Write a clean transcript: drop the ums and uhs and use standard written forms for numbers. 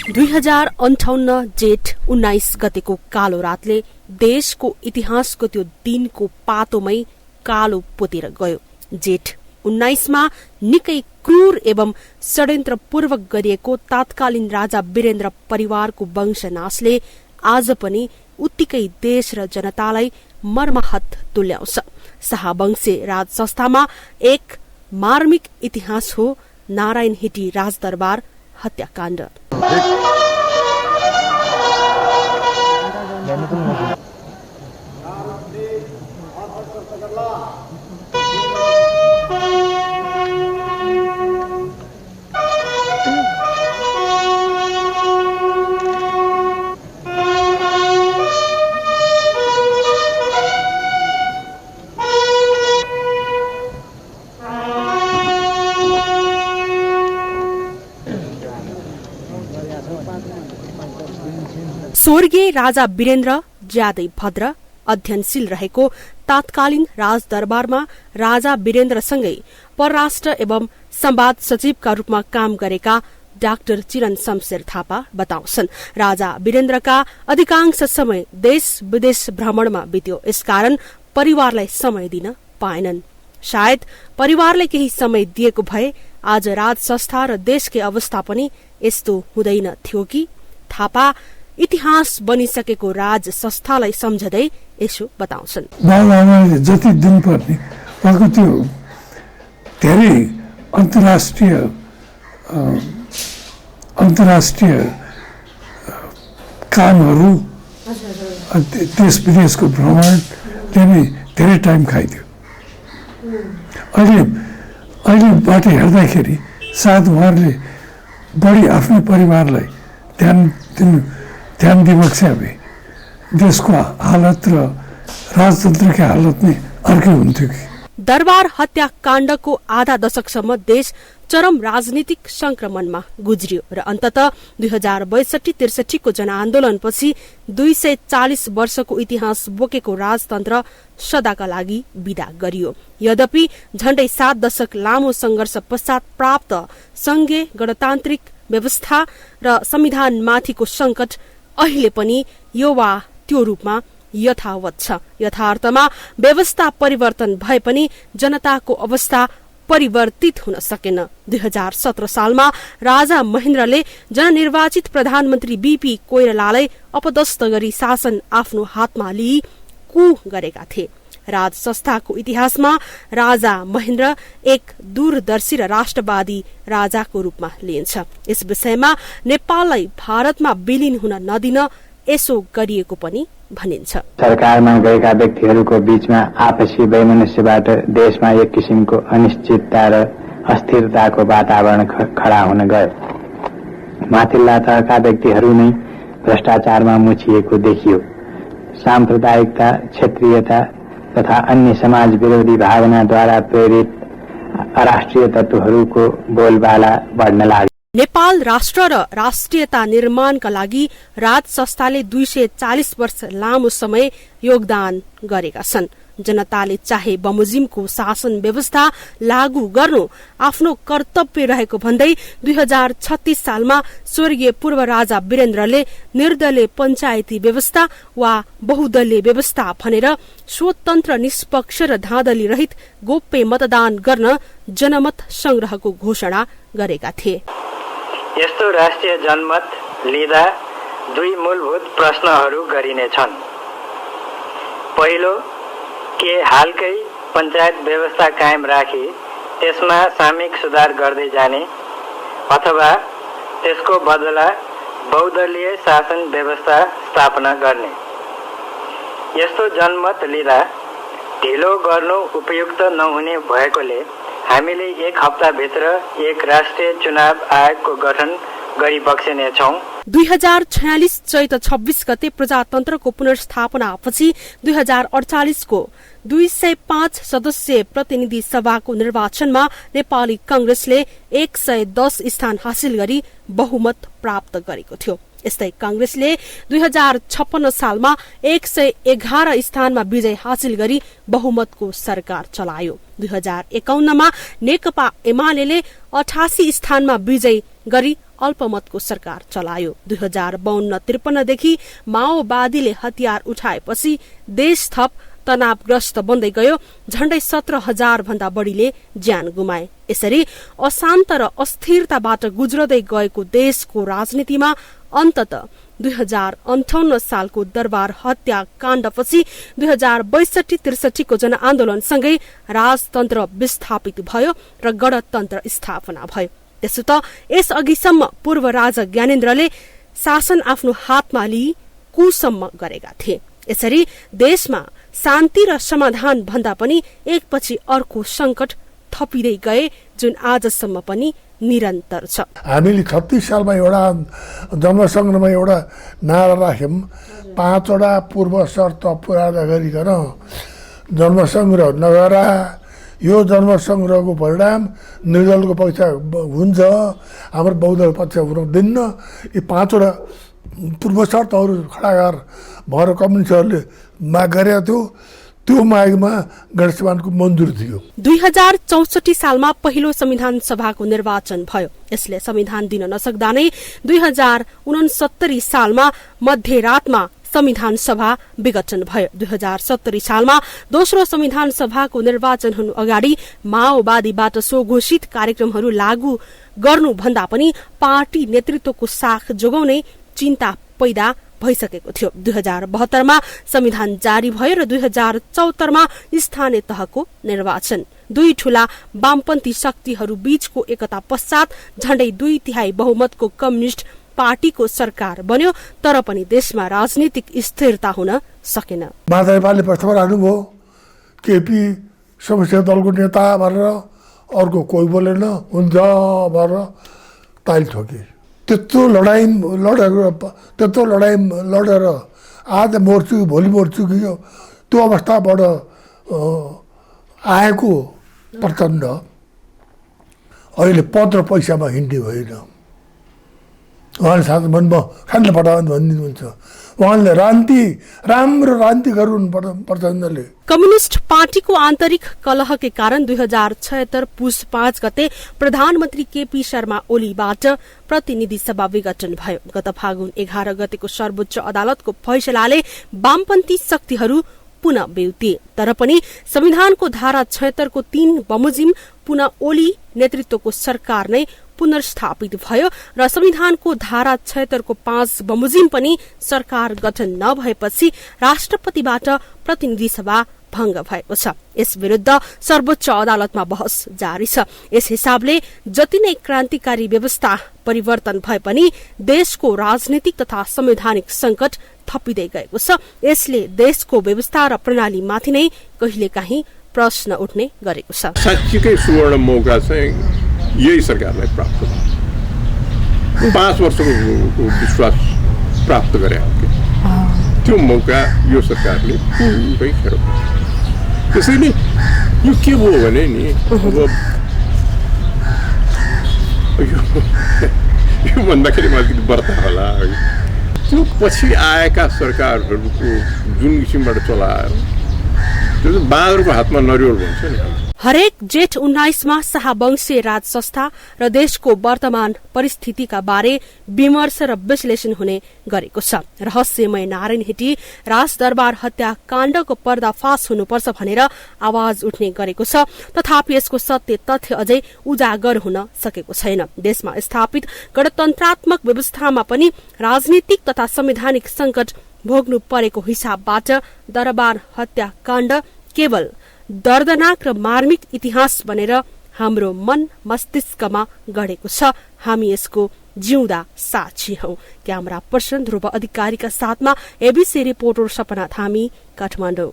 2058 जेठ 19 गतेको कालो रातले देशको इतिहासको त्यो दिनको पातोमै कालो पोतेर गयो। जेठ 19 मा निकै क्रूर एवं षड्यन्त्रपूर्वक गरिएको तात्कालीन राजा वीरेन्द्र परिवारको वंशनाशले आज पनि उत्तिकै देश र जनतालाई मर्माहत तुल्याउँछ। शाहवंशी राज संस्थामा एक मार्मिक इतिहास हो नारायण हिटी राजदरबार हत्याकाण्ड। स्वर्गीय राजा वीरेन्द्र ज्यादै भद्र अध्ययनशील रहेको तात्कालीन राजदरबारमा राजा वीरेन्द्रसँगै परराष्ट्र एवं संवाद सचिवका रूपमा काम गरेका डाक्टर चिरन शमशेर थापा बताउँछन्। राजा वीरेन्द्रका अधिकांश समय देश विदेश भ्रमणमा बित्यो, यसकारण परिवारलाई समय दिन पाएनन्। सायद परिवारलाई केही समय दिएको भए आज राज संस्था र देशकै अवस्था पनि यस्तो हुँदैन थियो कि। थापा इतिहास बनिसकेको राज संस्थालाई सम्झदै यसो बताउँछन्। बाबुआमाले जति दिनुपर्ने उहाँको त्यो धेरै अन्तर्राष्ट्रिय कामहरू देश विदेशको भ्रमणले नै धेरै टाइम खाइदियो। अहिलेबाट हेर्दाखेरि सायद उहाँहरूले बढी आफ्नो परिवारलाई ध्यान दिवक्ष भए देशको हालत र राजतन्त्रकै हालत नै अर्कै हुन्थ्यो कि। दरबार हत्याकाण्डको आधा दशकसम्म देश चरम राजनीतिक संक्रमणमा गुज्रियो र अन्ततः 2062-63 को जनआन्दोलनपछि 240 वर्षको इतिहास बोकेको राजतन्त्र सदाका लागि विदा गरियो। यद्यपि झण्डै 7 दशक लामो संघर्ष पश्चात प्राप्त संघीय गणतान्त्रिक व्यवस्था र संविधानमाथिको संकट अहिले पनि यो वा त्यो रूपमा यथावत छ। यथार्थमा व्यवस्था परिवर्तन भए पनि जनताको अवस्था परिवर्तित हुन सकेन। 2017 सालमा राजा महेन्द्रले जननिर्वाचित प्रधानमन्त्री बीपी कोइरालालाई अपदस्थ गरी शासन आफ्नो हातमा लिई कू गरेका थिए। राज संस्थाको इतिहासमा राजा महेन्द्र एक दूरदर्शी र राष्ट्रवादी राजाको रूपमा लिइन्छ। यस विषयमा नेपाललाई भारतमा विलीन हुन नदिन यसो गरिएको पनि भनिन्छ। सरकारमा गएका व्यक्तिहरूको बीचमा आपसी वैमनस्यबाट देशमा एक किसिमको अनिश्चितता र अस्थिरताको वातावरण खडा हुन गयो। माथिल्ला तहका व्यक्तिहरू नै भ्रष्टाचारमा मुछिएको देखियो। साम्प्रदायिकता, क्षेत्रीयता तथा अन्य समाज विरोधी भावनाद्वारा प्रेरित अराष्ट्रिय तत्त्वहरूको बोलबाला बढ्न लाग्यो। नेपाल राष्ट्र र राष्ट्रियता निर्माणका लागि राज संस्थाले 240 वर्ष लामो समय योगदान गरेका छन्। जनताले चाहे बमोजिमको शासन व्यवस्था लागू गर्नु आफ्नो कर्तव्य रहेको भन्दै 2036 सालमा स्वर्गीय पूर्व राजा वीरेन्द्रले निर्दलीय पञ्चायती व्यवस्था वा बहुदलीय व्यवस्था भनेर स्वतन्त्र, निष्पक्ष र धाँधली रहित गोप्य मतदान गर्न जनमत संग्रहको घोषणा गरेका थिए। यस्तो राष्ट्रिय जनमत लिँदा दुई मूलभूत प्रश्नहरू गरिनेछन्। पहिलो, के हालकै पञ्चायत व्यवस्था कायम राखी त्यसमा सामूहिक सुधार गर्दै जाने अथवा त्यसको बदला बहुदलीय शासन व्यवस्था स्थापना गर्ने। यस्तो जनमत लिँदा ढिलो गर्नु उपयुक्त नहुने भएकोले हामीले 1 हप्ताभित्र एक राष्ट्रिय चुनाव आयोगको गठन गरिबक्सिनेछौँ। 2046 चैत 26 गते प्रजातन्त्रको पुनर्स्थापनापछि 2048 को 205 सदस्यीय प्रतिनिधि सभाको निर्वाचनमा नेपाली कांग्रेसले 110 स्थान हासिल गरी बहुमत प्राप्त गरेको थियो। यस्तै कांग्रेसले 2056 सालमा 111 स्थानमा विजय हासिल गरी बहुमतको सरकार चलायो। 2051 मा नेकपा एमाले 88 स्थानमा विजय गरी अल्पमतको सरकार चलायो। 2052-53 देखि माओवादीले हतियार उठाएपछि देश थप तनावग्रस्त बन्दै गयो। झण्डै 17,000 भन्दा बढीले ज्यान गुमाए। यसरी अशान्त र अस्थिरताबाट गुज्रदै गएको देशको राजनीतिमा अन्ततः 2058 सालको दरबार हत्याकाण्डपछि 2062-63 को जनआन्दोलनसँगै राजतन्त्र विस्थापित भयो र गणतन्त्र स्थापना भयो। त्यसो त यस अघिसम्म पूर्व राजा ज्ञानेन्द्रले शासन आफ्नो हातमा लिई कुसम्म गरेका थिए। यसरी देशमा शान्ति र समाधान भन्दा पनि एकपछि अर्को संकट थपिँदै गए, जुन आजसम्म पनि निरन्तर छ। हामीले 36 सालमा एउटा जनसङ्घमा एउटा नारा राख्यौं, 5 वटा पूर्व शर्त पूरा गरिकन जनसङ्ग्रह नगरा, यो जनसङ्ग्रहको परिणाम निर्दलको पक्ष हुन्छ, हाम्रो बहुदल पक्ष हुन दिन्न। यी 5 वटा पूर्व शर्तहरू खडा भएर कम्युनिस्टहरूले माग गरेका थियो। त्यो मागमा गणेशमानको मन्जुर थियो। 2064 सालमा पहिलो संविधान सभाको निर्वाचन भयो। यसले संविधान दिन नसक्दा नै 2069 सालमा मध्यरातमा संविधान सभा विघटन भयो। 2070 सालमा दोस्रो संविधान सभाको निर्वाचन हुनु अगाडि माओवादीबाट स्वघोषित कार्यक्रमहरू लागू गर्नु भन्दा पनि पार्टी नेतृत्वको साख जोगाउने चिन्ता पैदा भइसकेको थियो। 2072 मा संविधान जारी भयो र 2074 मा स्थानीय तहको निर्वाचन। दुई ठूला वामपन्थी शक्तिहरू बीचको एकता पश्चात झण्डै 2/3 बहुमतको कम्युनिष्ट पार्टीको सरकार बन्यो, तर पनि देशमा राजनीतिक स्थिरता हुन सकेन। माधव नेपालले प्रस्ताव राख्नुभयो, केपी समस्या दलको नेता भनेर, अर्को कोही बोलेन, हुन्छ भनेर ताली ठोके। त्यत्रो लडाइँ लडेर आज मर्छु भोलि मर्छु कि त्यो अवस्थाबाट आएको प्रचण्ड अहिले 15 पैसामा हिँड्ने होइन। उहाँले साथ मनमा खान पठाउनु भनिदिनुहुन्छ। उहाँले राम्रो रान्ति गर्नु प्रचण्डले। कम्युनिष्ट पार्टीको आन्तरिक कलहकै कारण 2076 पुस 5 गते प्रधानमन्त्री केपी शर्मा ओलीबाट प्रतिनिधि सभा विघटन भयो। गत फागुन 11 गतेको सर्वोच्च अदालतको फैसलाले वामपन्थी शक्तिहरू पुनः बेउतिए, तर पनि संविधानको धारा 76 को 3 बमोजिम पुनः ओली नेतृत्वको सरकार नै पुनर्स्थापित भयो र संविधानको धारा 76 को 5 बमोजिम पनि सरकार गठन नभएपछि राष्ट्रपतिबाट प्रतिनिधि सभा भंग भएको छ। यस विरुद्ध सर्वोच्च अदालतमा बहस जारी छ। यस हिसाबले जति नै क्रान्तिकारी व्यवस्था परिवर्तन भए पनि देशको राजनीतिक तथा संवैधानिक संकट थपिँदै गएको छ। यसले देशको व्यवस्था र प्रणालीमाथि नै कहिलेकाहीँ प्रश्न उठ्ने गरेको छ। साँच्चीकै सुवर्ण मौका चाहिँ यही सरकारलाई प्राप्त भयो। 5 वर्षको विश्वास प्राप्त गरे, त्यो मौका यो सरकारले पुरै खेर। त्यसैले यो के भयो भने नि, अब यो भन्दाखेरि अलिकति बर्ता होला, त्यो पछि आएका सरकारहरूको जुन किसिमबाट चलायो त्यो बाँदरको हातमा नरिवल भन्छ नि। हरेक जेठ 19 मा शाहवंशीय राज संस्था र देशको वर्तमान परिस्थितिका बारे विमर्श र विश्लेषण हुने गरेको छ। रहस्यमय नारायण हिटी राजदरबार हत्याकाण्डको पर्दाफाश हुनुपर्छ भनेर आवाज उठ्ने गरेको छ, तथापि यसको सत्य तथ्य अझै उजागर हुन सकेको छैन। देशमा स्थापित गणतन्त्रात्मक व्यवस्थामा पनि राजनीतिक तथा संवैधानिक संकट भोग्नु परेको हिसाबबाट दरबार हत्याकाण्ड केवल दर्दनाक र मार्मिक इतिहास बनेर हाम्रो मन मस्तिष्कमा गढेको छ। हामी यसको जिउँदा साक्षी हौ। क्यामेरा पर्सन ध्रुव अधिकारीका साथमा एबीसी रिपोर्टर सपना थामी, काठमाडौँ।